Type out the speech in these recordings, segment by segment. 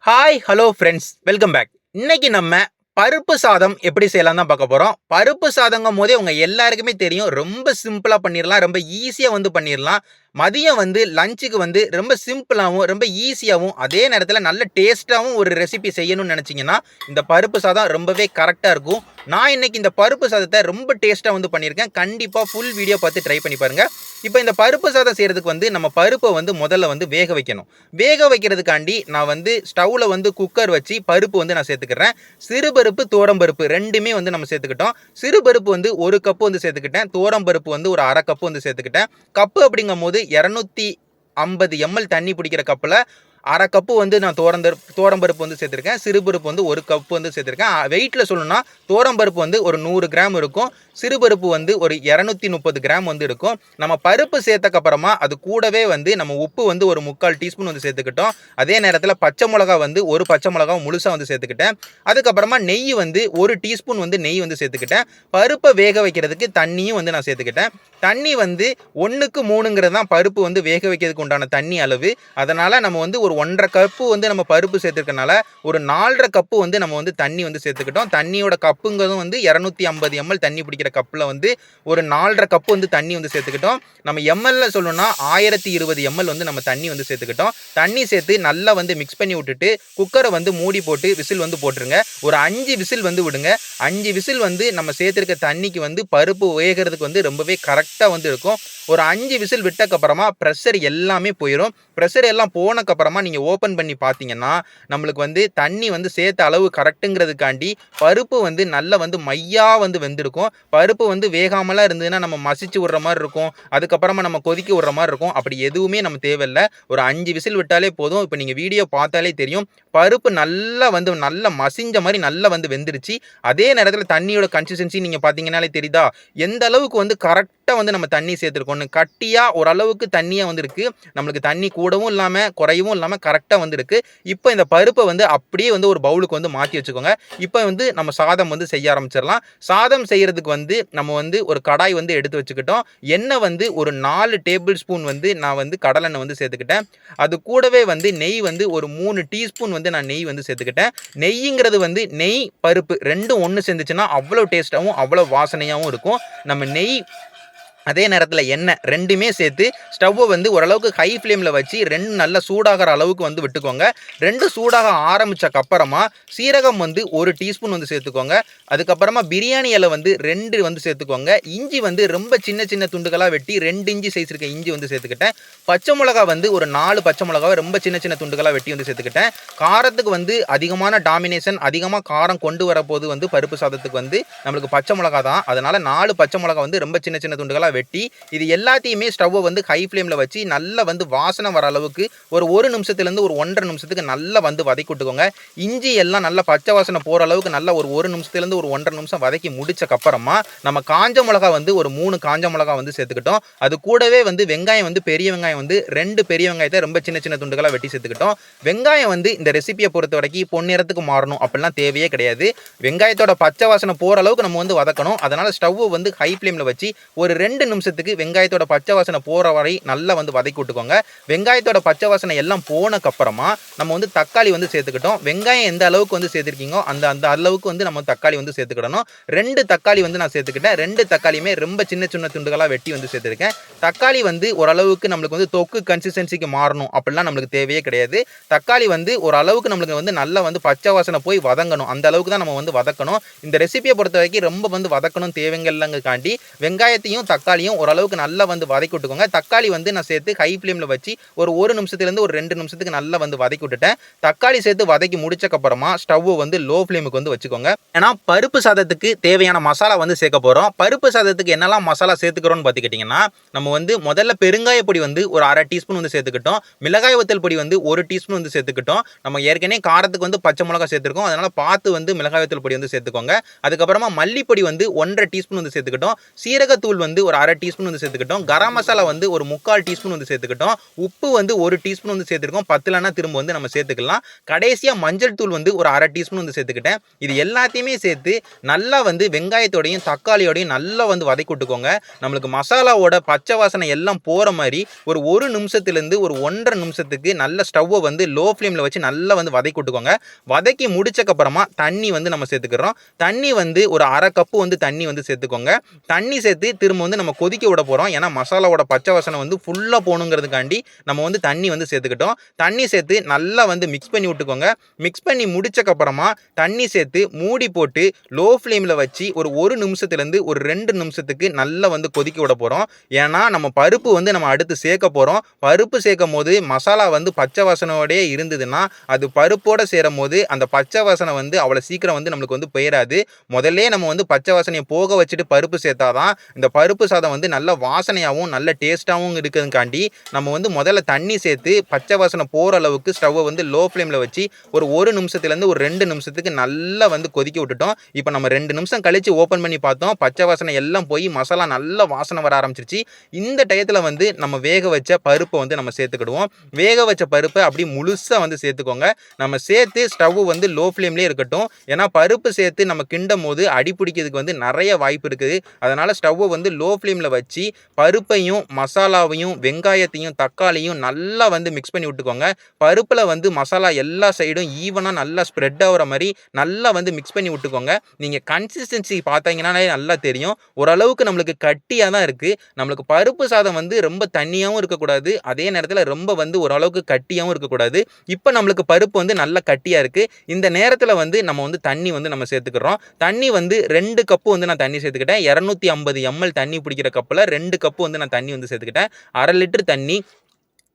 Hi hello friends, welcome back. இன்னைக்கு நம்ம பருப்பு சாதம் எப்படி செய்யலாம் தான் பார்க்க போறோம். பருப்பு சாதங்கும் போதே உங்க எல்லாருக்குமே தெரியும், ரொம்ப சிம்பிளா பண்ணிடலாம், ரொம்ப ஈஸியா பண்ணிடலாம். மதியம் லஞ்சுக்கு ரொம்ப சிம்பிளாவும் ரொம்ப ஈஸியாவும் அதே நேரத்தில் நல்ல டேஸ்டாகவும் ஒரு ரெசிபி செய்யணும்னு நினைச்சீங்கன்னா இந்த பருப்பு சாதம் ரொம்பவே கரெக்டாக இருக்கும். நான் இன்னைக்கு இந்த பருப்பு சாதத்தை ரொம்ப டேஸ்ட்டாக பண்ணியிருக்கேன். கண்டிப்பாக ஃபுல் வீடியோ பார்த்து ட்ரை பண்ணி பாருங்க. இப்போ இந்த பருப்பு சாதம் செய்யறதுக்கு நம்ம பருப்பை முதல்ல வேக வைக்கணும். வேக வைக்கிறதுக்காண்டி நான் ஸ்டவ்வில் குக்கர் வச்சு பருப்பு நான் சேர்த்துக்கிறேன். சிறுபருப்பு தோரம்பருப்பு ரெண்டுமே நம்ம சேர்த்துக்கிட்டோம். சிறுபருப்பு 1 கப்பு சேர்த்துக்கிட்டேன். தோரம்பருப்பு ஒரு அரை கப்பு சேர்த்துக்கிட்டேன். கப்பு அப்படிங்கும் போது 250 ml தண்ணி பிடிக்கிற கப்பில் அரை கப்பு நான் தோரம்பருப்பு சேர்த்துருக்கேன். சிறுபருப்பு 1 கப்பு சேர்த்துருக்கேன். வெயிட்டில் சொல்லணும்னா தோரம்பருப்பு ஒரு 100 கிராம் இருக்கும். சிறுபருப்பு ஒரு 230 கிராம் இருக்கும். நம்ம பருப்பு சேர்த்தக்கப்புறமா அது கூடவே நம்ம உப்பு ஒரு 3/4 டீஸ்பூன் சேர்த்துக்கிட்டோம். அதே நேரத்தில் பச்சை மிளகா ஒரு பச்சை மிளகா முழுசாக சேர்த்துக்கிட்டேன். அதுக்கப்புறமா நெய் 1 டீஸ்பூன் நெய் சேர்த்துக்கிட்டேன். பருப்பை வேக வைக்கிறதுக்கு தண்ணியும் நான் சேர்த்துக்கிட்டேன். தண்ணி 1க்கு 3ங்கிறது தான் பருப்பு வேக வைக்கிறதுக்கு உண்டான தண்ணி அளவு. அதனால் நம்ம ஒரு 1.5 கப்பு நம்ம பருப்பு சேர்த்துருக்கனால ஒரு 4.5 கப்பு நம்ம தண்ணி சேர்த்துக்கிட்டோம். தண்ணியோட கப்புங்கிறதும் 250 ml தண்ணி பிடிக்கிற கப்பில் ஒரு 4.5 கப்பு தண்ணி சேர்த்துக்கிட்டோம். நம்ம எம்எல்ல சொல்லணும்னா 1020 ml நம்ம தண்ணி சேர்த்துக்கிட்டோம். தண்ணி சேர்த்து நல்லா மிக்ஸ் பண்ணி விட்டுட்டு குக்கரை மூடி போட்டு விசில் போட்டுருங்க. ஒரு 5 விசில் விடுங்க. 5 விசில் நம்ம சேர்த்துருக்க தண்ணிக்கு பருப்பு வேகிறதுக்கு ரொம்பவே கரெக்டாக இருக்கும். ஒரு 5 விசில் விட்டக்கப்புறமா ப்ரெஷர் எல்லாமே போயிடும். ப்ரெஷர் எல்லாம் போனக்கப்புறமா நீங்கள் ஓப்பன் பண்ணி பார்த்தீங்கன்னா நம்மளுக்கு தண்ணி சேர்த்த அளவு கரெக்டுங்கிறதுக்காண்டி பருப்பு நல்லா மையா வெந்திருக்கும். பருப்பு வேகாமலாம் இருந்ததுன்னா நம்ம மசிச்சு விடுற மாதிரி இருக்கும். அதுக்கப்புறமா நம்ம கொதிக்க விடுற மாதிரி இருக்கும். அப்படி எதுவுமே நம்ம தேவையில்லை. ஒரு 5 விசில் விட்டாலே போதும். இப்போ நீங்கள் வீடியோ பார்த்தாலே தெரியும், பருப்பு நல்லா நல்லா மசிஞ்ச மாதிரி நல்லா வெந்துருச்சு. அதே நேரத்தில் தண்ணியோட கன்சிஸ்டன்சி நீங்கள் பார்த்தீங்கன்னாலே தெரியுதா எந்த அளவுக்கு கரெக்டாக நம்ம தண்ணி சேர்த்துருக்கோம். கட்டியாக ஓரளவுக்கு தண்ணியாக இருக்கு. நம்மளுக்கு தண்ணி கூடவும் இல்லாமல் குறையவும் இல்லாமல் கரெக்டாக இருக்கு. இப்போ இந்த பருப்பை அப்படியே ஒரு பவுலுக்கு மாற்றி வச்சுக்கோங்க. இப்போ நம்ம சாதம் செய்ய ஆரம்பிச்சிடலாம். சாதம் செய்யறதுக்கு நம்ம ஒரு கடாய் எடுத்து வச்சுக்கிட்டோம். எண்ணெய் ஒரு 4 டேபிள் ஸ்பூன் நான் கடலெண்ணெய் சேர்த்துக்கிட்டேன். அது கூடவே நெய் ஒரு 3 டீஸ்பூன் நான் நெய் சேர்த்துக்கிட்டேன். நெய்ங்கிறது நெய் பருப்பு ரெண்டும் ஒன்று சேர்ந்துச்சுன்னா அவ்வளோ டேஸ்ட்டாகவும் அவ்வளோ வாசனையாகவும் இருக்கும். நம்ம நெய் அதே நேரத்தில் எண்ணெய் ரெண்டுமே சேர்த்து ஸ்டவ்வை ஓரளவுக்கு ஹை ஃப்ளேமில் வச்சு நல்லா சூடாகிற அளவுக்கு விட்டுக்கோங்க. சூடாக ஆரம்பித்தக்கப்புறமா சீரகம் 1 டீஸ்பூன் சேர்த்துக்கோங்க. அதுக்கப்புறமா பிரியாணி இலை 2 சேர்த்துக்கோங்க. இஞ்சி ரொம்ப சின்ன சின்ன துண்டுகளாக வெட்டி 2 இஞ்சி சைஸ் இருக்க இஞ்சி சேர்த்துக்கிட்டேன். பச்சை மிளகா ஒரு 4 பச்சை மிளகாவை ரொம்ப சின்ன சின்ன துண்டுகளாக வெட்டி சேர்த்துக்கிட்டேன். காரத்துக்கு அதிகமான டாமினேஷன் அதிகமாக காரம் கொண்டு வரப்போது பருப்பு சாதத்துக்கு நம்மளுக்கு பச்சை மிளகா தான். அதனால் 4 பச்சை மிளகா ரொம்ப சின்ன சின்ன துண்டுகளாக வெட்டி இது எல்லாத்தையுமே ஸ்டவ்வை ஹை ஃப்ளேமில் வச்சு நல்லா வாசனை வர அளவுக்கு ஒரு 1 நிமிஷத்துலேருந்து ஒரு 1.5 நிமிஷத்துக்கு நல்லா வதக்கி விட்டுக்கோங்க. இஞ்சி எல்லாம் நல்லா பச்சை வாசனை போகிற அளவுக்கு நல்லா ஒரு 1 நிமிஷத்துலேருந்து ஒரு 1.5 நிமிஷம் வதக்கி முடிச்சக்கப்புறமா நம்ம காஞ்ச மிளகா ஒரு 3 காஞ்ச மிளகா சேர்த்துக்கிட்டோம். அது கூடவே வெங்காயம் பெரிய வெங்காயம் 2 பெரிய வெங்காயத்தை ரொம்ப சின்ன சின்ன துண்டுகளாக வெட்டி சேர்த்துக்கிட்டோம். வெங்காயம் இந்த ரெசிபியை பொறுத்த வரைக்கும் பொன்னிறத்துக்கு மாறணும் அப்படிலாம் தேவையே கிடையாது. வெங்காயத்தோட பச்சை வாசனை போகிற அளவுக்கு நம்ம வதக்கணும். அதனால் ஸ்டவ்வை ஹை ஃப்ளேமில் வச்சு ஒரு 2 நிமிஷத்துக்கு வெங்காயத்தோட பச்சை வாசனை போகிற வரை நல்லா வதக்கி விட்டுக்கோங்க. வெங்காயத்தோட பச்சை வாசனை எல்லாம் போனக்கப்புறமா நம்ம தக்காளி சேர்த்துக்கிட்டோம். வெங்காயம் எந்த அளவுக்கு சேர்த்துருக்கீங்களோ அந்த அளவுக்கு நம்ம தக்காளி சேர்த்துக்கிடணும். 2 தக்காளி நான் சேர்த்துக்கிட்டேன். 2 தக்காளியுமே ரொம்ப சின்ன சின்ன துண்டுகளாக வெட்டி சேர்த்துருக்கேன். தக்காளி ஓரளவுக்கு நம்மளுக்கு தொக்கு கன்சிஸ்டன்சிக்கு மாறணும் அப்படிலாம் நம்மளுக்கு தேவையே கிடையாது. தக்காளி ஓரளவுக்கு நம்மளுக்கு நல்லா பச்சை வாசனை போய் வதங்கணும். அந்த அளவுக்கு தான் நம்ம வதக்கணும். இந்த ரெசிபியை பொறுத்த வரைக்கும் ரொம்ப வதக்கணும் தேவைங்கள்லங்காண்டி வெங்காயத்தையும் தக்காளியும் ஓரளவுக்கு நல்லா வதக்கி விட்டுக்கோங்க. தக்காளி நான் சேர்த்து ஹை ஃப்ளேமில் வச்சு ஒரு 1 நிமிஷத்துலேருந்து ஒரு 2 நிமிஷத்துக்கு நல்லா வதக்கி விட்டுட்டேன். தக்காளி சேர்த்து வதக்கி முடிச்சக்கப்புறமா ஸ்டவ் லோ ஃப்ளேமுக்கு வச்சுக்கோங்க. ஏன்னா பருப்பு சாதத்துக்கு தேவையான மசாலா சேர்க்க போகிறோம். பருப்பு சாதத்துக்கு என்னெல்லாம் மசாலா சேர்த்துக்கிறோம்னு பார்த்துக்கிட்டிங்கன்னா நம்ம முதல்ல பெருங்காய பொடி ஒரு அரை டீஸ்பூன் சேர்த்துக்கிட்டோம். மிளகாய் வத்தல் பொடி 1 டீஸ்பூன் சேர்த்துக்கிட்டோம். நம்ம ஏற்கனவே காரத்துக்கு பச்சை மிளகாய் சேர்த்துருக்கோம். அதனால் பார்த்து மிளகாய் வத்தல் பொடி சேர்த்துக்கோங்க. அதுக்கப்புறமா மல்லிப்பொடி 1.5 டீஸ்பூன் சேர்த்துக்கிட்டோம். சீரகத்தூள் ஒரு ஒரு 1/2 டீஸ்பூன் வந்து சேர்த்துக்கிட்டோம். கரம் மசாலா வந்து ஒரு 3/4 டீஸ்பூன் வந்து சேர்த்துக்கிட்டோம். உப்பு வந்து 1 டீஸ்பூன் வந்து சேர்த்துருக்கோம். பத்தலன்னா திரும்ப வந்து நம்ம சேர்த்துக்கலாம். கடைசியா மஞ்சள் தூள் வந்து ஒரு 1/2 டீஸ்பூன் வந்து சேர்த்துக்கிட்டேன். இது எல்லாத்தையுமே சேர்த்து நல்லா வந்து வெங்காயத்தோடையும் தக்காளியோடையும் நல்லா வந்து வதக்கி விட்டுக்கோங்க. நம்மளுக்கு மசாலாவோட பச்சை வாசனை எல்லாம் போற மாதிரி ஒரு நிமிஷத்துலேருந்து ஒரு 1.5 நிமிஷத்துக்கு நல்ல ஸ்டவ்வை வந்து லோ ஃப்ளேமில் வச்சு நல்லா வந்து வதக்கி விட்டுக்கோங்க. வதக்கி முடிச்சக்கப்புறமா தண்ணி வந்து நம்ம சேர்த்துக்கிறோம். தண்ணி வந்து ஒரு 1/2 கப்பு வந்து தண்ணி வந்து சேர்த்துக்கோங்க. தண்ணி சேர்த்து திரும்ப வந்து நம்ம கொதிக்க விட போகிறோம். ஏன்னா மசாலாவோட பச்சை வாசனை வந்து ஃபுல்லாக போகணுங்கிறதுக்காண்டி நம்ம வந்து தண்ணி வந்து சேர்த்துக்கிட்டோம். தண்ணி சேர்த்து நல்லா வந்து மிக்ஸ் பண்ணி விட்டுக்கோங்க. மிக்ஸ் பண்ணி முடிச்சக்கப்புறமா தண்ணி சேர்த்து மூடி போட்டு லோ ஃப்ளேமில் வச்சு ஒரு நிமிஷத்துலேருந்து ஒரு 2 நிமிஷத்துக்கு நல்லா வந்து கொதிக்க விட போகிறோம். ஏன்னா நம்ம பருப்பு வந்து நம்ம அடுத்து சேர்க்க போகிறோம். பருப்பு சேர்க்கும் போது மசாலா வந்து பச்சை வாசனையோடயே இருந்ததுன்னா அது பருப்போட சேரும் போது அந்த பச்சை வாசனை வந்து அவ்வளோ சீக்கிரம் வந்து நம்மளுக்கு வந்து போயிடாது. முதல்ல நம்ம வந்து பச்சை வாசனையை போக வச்சுட்டு பருப்பு சேர்த்தாதான் இந்த பருப்பு சாதம் வந்து நல்ல வாசனையாகவும் நல்ல டேஸ்ட்டாகவும் இருக்கிறதுக்காண்டி நம்ம வந்து முதல்ல தண்ணி சேர்த்து பச்சை வாசனை போகிற அளவுக்கு ஸ்டவ்வை வந்து லோ ஃப்ளேமில் வச்சு ஒரு நிமிஷத்துலேருந்து ஒரு 2 நிமிஷத்துக்கு நல்லா வந்து கொதிக்க விட்டுட்டோம். இப்போ நம்ம 2 நிமிஷம் கழித்து ஓப்பன் பண்ணி பார்த்தோம். பச்சை வாசனை எல்லாம் போய் மசாலா நல்ல வாசனை வர ஆரம்பிச்சிருச்சு. இந்த டயத்தில் வந்து நம்ம வேக வச்ச பருப்பை வந்து நம்ம சேர்த்துக்கிடுவோம். வேக வச்ச பருப்பை அப்படி முழுசாக வந்து சேர்த்துக்கோங்க. நம்ம சேர்த்து ஸ்டவ் வந்து லோ ஃப்ளேம்லேயே இருக்கட்டும். ஏன்னா பருப்பு சேர்த்து நம்ம கிண்டும் போது அடி பிடிக்கிறதுக்கு வந்து நிறைய வாய்ப்பு இருக்குது. அதனால் ஸ்டவ்வை வந்து லோ ஃப்ளேமில் வச்சு பருப்பையும் மசாலாவையும் வெங்காயத்தையும் தக்காளியும் நல்லா வந்து மிக்ஸ் பண்ணி விட்டுக்கோங்க. பருப்பில் வந்து மசாலா எல்லா சைடும் ஈவனாக நல்லா ஸ்ப்ரெட் ஆகிற மாதிரி நல்லா வந்து மிக்ஸ் பண்ணி விட்டுக்கோங்க. நீங்கள் கன்சிஸ்டன்சி பார்த்தீங்கன்னாலே நல்லா தெரியும். ஓரளவுக்கு நம்மளுக்கு கட்டியாக தான் இருக்குது. நம்மளுக்கு பருப்பு சாதம் வந்து ரொம்ப தண்ணியாகவும் இருக்கக்கூடாது. அதே நேரத்தில் ரொம்ப வந்து ஓரளவுக்கு கட்டியாகவும் இருக்கக்கூடாது. இப்போ நம்மளுக்கு பருப்பு வந்து நல்லா கட்டியாக இருக்குது. இந்த நேரத்தில் வந்து நம்ம வந்து தண்ணி வந்து நம்ம சேர்த்துக்கிறோம். தண்ணி வந்து 2 கப்பு வந்து நான் தண்ணி சேர்த்துக்கிட்டேன். 250 ml தண்ணி பிடிக்கிற கப்பில் 2 கப்பு வந்து நான் தண்ணி வந்து சேர்த்துக்கிட்டேன். 1/2 லிட்டர்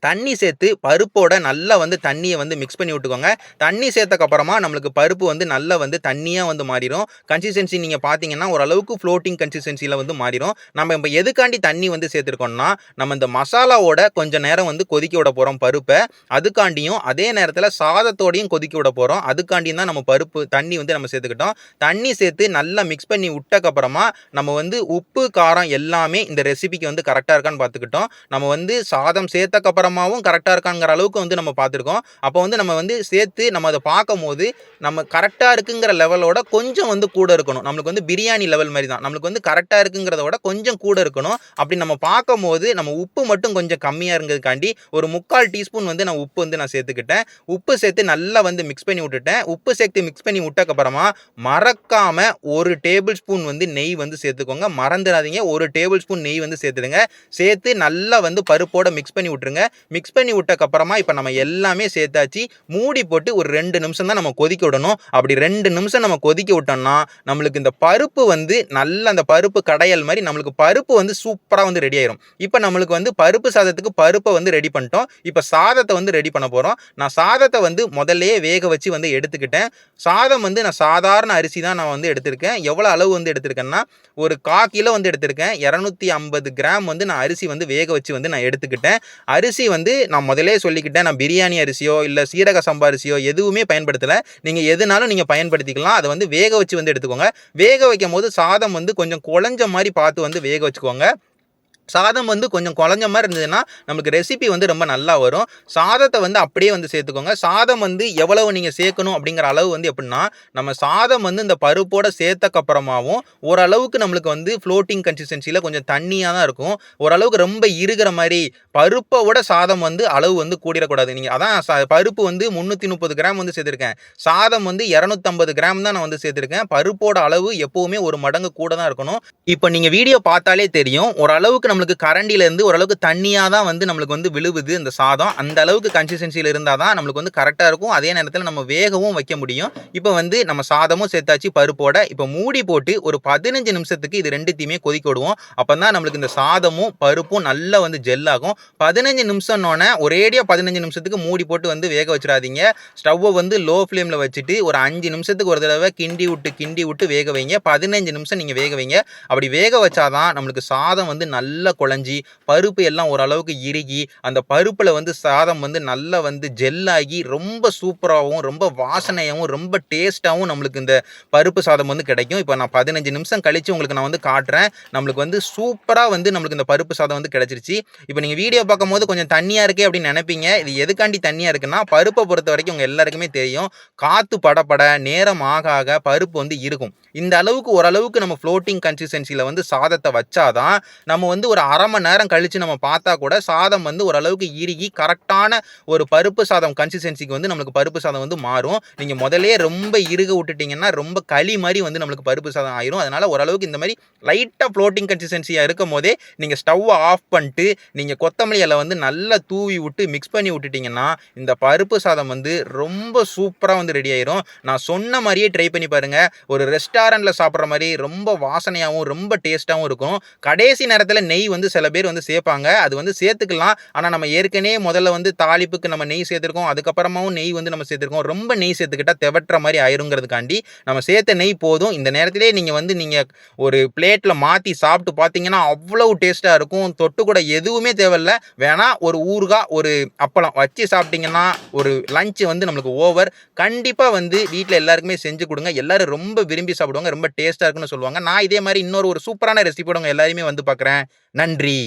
தண்ணி சேர்த்து பருப்போட நல்லா வந்து தண்ணியை வந்து மிக்ஸ் பண்ணி விட்டுக்கோங்க. தண்ணி சேர்த்தக்கப்புறமா நம்மளுக்கு பருப்பு வந்து நல்லா வந்து தண்ணியாக வந்து மாறிடும். கன்சிஸ்டன்சி நீங்கள் பார்த்தீங்கன்னா ஓரளவுக்கு ஃப்ளோட்டிங் கன்சிஸ்டன்சியில் வந்து மாறிடும். நம்ம இப்போ எதுக்காண்டி தண்ணி வந்து சேர்த்துருக்கோம்னா நம்ம இந்த மசாலாவோட கொஞ்சம் நேரம் வந்து கொதிக்க விட போகிறோம் பருப்பை. அதுக்காண்டியும் அதே நேரத்தில் சாதத்தோடையும் கொதிக்க விட போகிறோம். அதுக்காண்டியும் தான் நம்ம பருப்பு தண்ணி வந்து நம்ம சேர்த்துக்கிட்டோம். தண்ணி சேர்த்து நல்லா மிக்ஸ் பண்ணி விட்டக்கப்புறமா நம்ம வந்து உப்பு காரம் எல்லாமே இந்த ரெசிபிக்கு வந்து கரெக்டாக இருக்கான்னு பார்த்துக்கிட்டோம். நம்ம வந்து சாதம் சேர்த்தக்கப்புறமா கரெக்டாக இருக்காங்கிற அளவுக்கு வந்து நம்ம பார்த்துருக்கோம். அப்போ வந்து நம்ம வந்து சேர்த்து நம்ம அதை பார்க்கும்போது நம்ம கரெக்டாக இருக்குங்கிற லெவலோட கொஞ்சம் வந்து கூட இருக்கணும். நம்மளுக்கு வந்து பிரியாணி லெவல் மாதிரி தான். நம்மளுக்கு வந்து கரெக்டாக இருக்குங்கிறத விட கொஞ்சம் கூட இருக்கணும். அப்படி நம்ம பார்க்கும்போது நம்ம உப்பு மட்டும் கொஞ்சம் கம்மியாக இருந்ததுக்காண்டி ஒரு 3/4 டீஸ்பூன் வந்து நான் உப்பு வந்து நான் சேர்த்துக்கிட்டேன். உப்பு சேர்த்து நல்லா வந்து மிக்ஸ் பண்ணி விட்டுட்டேன். உப்பு சேர்த்து மிக்ஸ் பண்ணி விட்டக்கப்புறமா மறக்காம 1 டேபிள் ஸ்பூன் வந்து நெய் வந்து சேர்த்துக்கோங்க. மறந்துடாதீங்க, 1 டேபிள் ஸ்பூன் நெய் வந்து சேர்த்துடுங்க. சேர்த்து நல்லா வந்து பருப்போட மிக்ஸ் பண்ணி விட்டுருங்க. மிக்ஸ் பண்ணி விட்டக்கப்புறமா இப்போ நம்ம எல்லாமே சேர்த்தாச்சு. மூடி போட்டு ஒரு 2 நிமிஷம் தான் நம்ம கொதிக்க விடணும். அப்படி 2 நிமிஷம் நம்ம கொதிக்க விட்டோம்னா நம்மளுக்கு இந்த பருப்பு வந்து நல்ல அந்த பருப்பு கடையல் மாதிரி நம்மளுக்கு பருப்பு வந்து சூப்பராக வந்து ரெடி ஆயிரும். இப்போ நம்மளுக்கு வந்து பருப்பு சாதத்துக்கு பருப்பை வந்து ரெடி பண்ணிட்டோம். இப்போ சாதத்தை வந்து ரெடி பண்ண போகிறோம். நான் சாதத்தை வந்து முதல்லையே வேக வச்சு வந்து எடுத்துக்கிட்டேன். சாதம் வந்து நான் சாதாரண அரிசி தான் நான் வந்து எடுத்திருக்கேன். எவ்வளோ அளவு வந்து எடுத்திருக்கேன்னா ஒரு 1/4 கிலோ வந்து எடுத்திருக்கேன். 250 கிராம் வந்து நான் அரிசி வந்து வேக வச்சு வந்து நான் எடுத்துக்கிட்டேன். அரிசி வந்து நான் முதலே சொல்லிக்கிட்டேன், நான் பிரியாணி அரிசியோ இல்லை சீரக சம்பா அரிசியோ எதுவுமே பயன்படுத்தலை. நீங்கள் எதுனாலும் நீங்கள் பயன்படுத்திக்கலாம். அதை வந்து வேக வச்சு வந்து எடுத்துக்கோங்க. வேக வைக்கும் போது சாதம் வந்து கொஞ்சம் குழஞ்ச மாதிரி பார்த்து வந்து வேக வச்சுக்கோங்க. சாதம் வந்து கொஞ்சம் குழஞ்ச மாதிரி இருந்ததுன்னா நமக்கு ரெசிபி வந்து ரொம்ப நல்லா வரும். சாதத்தை வந்து அப்படியே வந்து சேர்த்துக்கோங்க. சாதம் வந்து எவ்வளவு நீங்கள் சேர்க்கணும் அப்படிங்கிற அளவு வந்து எப்படின்னா நம்ம சாதம் வந்து இந்த பருப்போட சேர்த்தக்கப்புறமாவும் ஓரளவுக்கு நம்மளுக்கு வந்து ஃப்ளோட்டிங் கன்சிஸ்டன்சியில் கொஞ்சம் தண்ணியாக தான் இருக்கும். ஓரளவுக்கு ரொம்ப இருக்கிற மாதிரி பருப்போட சாதம் வந்து அளவு வந்து கூடிடக்கூடாது. நீங்கள் அதான் பருப்பு வந்து 330 கிராம் வந்து சேர்த்துருக்கேன். சாதம் வந்து 250 கிராம் தான் நான் வந்து சேர்த்துருக்கேன். பருப்போட அளவு எப்போவுமே ஒரு மடங்கு கூட தான் இருக்கணும். இப்போ நீங்கள் வீடியோ பார்த்தாலே தெரியும், ஓரளவுக்கு நம்மளுக்கு கரண்டிலேருந்து ஓரளவுக்கு தண்ணியாக தான் வந்து நம்மளுக்கு வந்து விழுவுது இந்த சாதம். அந்த அளவுக்கு கன்சிஸ்டன்சியில் இருந்தால் தான் நம்மளுக்கு வந்து கரெக்டாக இருக்கும். அதே நேரத்தில் நம்ம வேகவும் வைக்க முடியும். இப்போ வந்து நம்ம சாதமும் சேர்த்தாச்சு பருப்போட. இப்போ மூடி போட்டு ஒரு 15 நிமிஷத்துக்கு இது ரெண்டுத்தையுமே கொதிக்க விடுவோம். அப்போ தான் நம்மளுக்கு இந்த சாதமும் பருப்பும் நல்லா வந்து ஜெல் ஆகும். 15 நிமிஷம்னோடனே ஒரேடியாக 15 நிமிஷத்துக்கு மூடி போட்டு வந்து வேக வச்சிடாதீங்க. ஸ்டவ்வை வந்து லோ ஃப்ளேமில் வச்சுட்டு ஒரு 5 நிமிஷத்துக்கு ஒரு தடவை கிண்டி விட்டு வேக வைங்க. 15 நிமிஷம் நீங்கள் வேக வைங்க. அப்படி வேக வச்சாதான் நம்மளுக்கு சாதம் வந்து நல்லா நல்லா குழஞ்சி பருப்பு எல்லாம் ஓரளவுக்கு இறுகி அந்த பருப்புல வந்து சாதம் வந்து நல்லா வந்து ஜெல்லாகி ரொம்ப சூப்பராகவும் ரொம்ப வாசனையாகவும் ரொம்ப டேஸ்ட்டாகவும் நம்மளுக்கு இந்த பருப்பு சாதம் வந்து கிடைக்கும். இப்போ நான் 15 நிமிஷம் கழிச்சு உங்களுக்கு நான் வந்து காட்டுறேன். நம்மளுக்கு வந்து சூப்பரா வந்து நம்மளுக்கு இந்த பருப்பு சாதம் வந்து கிடைச்சிருச்சு. இப்போ நீங்க வீடியோ பார்க்கும்போது கொஞ்சம் தண்ணியா இருக்கே அப்படின்னு நினைப்பீங்க. இது எதுக்காண்டி தண்ணியா இருக்குன்னா, பருப்பை பொறுத்த வரைக்கும் உங்க எல்லாருக்குமே தெரியும். காத்து படப்பட நேரம் ஆக ஆக பருப்பு வந்து இருக்கும். இந்த அளவுக்கு ஓரளவுக்கு நம்ம ஃப்ளோட்டிங் கன்சிஸ்டன்சில வந்து சாதத்தை வச்சாதான் நம்ம வந்து ஒரு 1/2 மணி நேரம் கழிச்சு நம்ம பார்த்தா கூட சாதம் வந்து ஓரளவுக்கு இறுகி கரெக்டான ஒரு பருப்பு சாதம் கன்சிஸ்டன்சிக்கு வந்து நம்மளுக்கு பருப்பு சாதம் வந்து மாறும். நீங்க முதல்லயே ரொம்ப இறுக விட்டுட்டீங்கன்னா ரொம்ப களி மாதிரி வந்து நம்மளுக்கு பருப்பு சாதம் ஆயிரும். அதனால ஓரளவுக்கு இந்த மாதிரி லைட்டா ஃப்ளோட்டிங் கன்சிஸ்டன்சியா இருக்கும் போதே நீங்க ஸ்டவ்வை ஆஃப் பண்ணிட்டு நீங்க கொத்தமல்லி இலை வந்து நல்லா தூவி விட்டு மிக்ஸ் பண்ணி விட்டுட்டீங்கன்னா இந்த பருப்பு சாதம் வந்து ரொம்ப சூப்பரா வந்து ரெடி ஆயிரும். நான் சொன்ன மாதிரியே ட்ரை பண்ணி பாருங்க. ஒரு ரெஸ்டாரண்ட்ல சாப்பிட்ற மாதிரி ரொம்ப வாசனையாகவும் ரொம்ப டேஸ்ட்டாகவும் இருக்கும். கடைசி நேரத்தில் நெய் வந்து சில பேர் வந்து சேர்ப்பாங்க. அது வந்து சேர்த்துக்கலாம். ஆனால் நம்ம ஏற்கனவே முதல்ல வந்து தாளிப்புக்கு நம்ம நெய் சேர்த்துருக்கோம். அதுக்கப்புறமாவும் நெய் வந்து நம்ம சேர்த்துருக்கோம். ரொம்ப நெய் சேர்த்துக்கிட்டா தெவட்டுற மாதிரி ஆயிருங்கிறதுக்காண்டி நம்ம சேர்த்த நெய் போதும். இந்த நேரத்திலே நீங்கள் ஒரு பிளேட்ல மாற்றி சாப்பிட்டு பார்த்தீங்கன்னா அவ்வளவு டேஸ்ட்டாக இருக்கும். தொட்டு கூட எதுவுமே தேவையில்ல. வேணா ஒரு ஊறுகாய் ஒரு அப்பளம் வச்சு சாப்பிட்டீங்கன்னா ஒரு லஞ்ச் வந்து நம்மளுக்கு ஓவர். கண்டிப்பாக வந்து வீட்டில் எல்லாருக்குமே செஞ்சு கொடுங்க. எல்லாரும் ரொம்ப விரும்பி சாப்பிடுவாங்க. ரொம்ப டேஸ்ட்டாக இருக்குன்னு சொல்லுவாங்க. நான் இதே மாதிரி இன்னொரு சூப்பரான ரெசிபியோட உங்க எல்லாரையுமே வந்து பார்க்குறேன். நன்றி.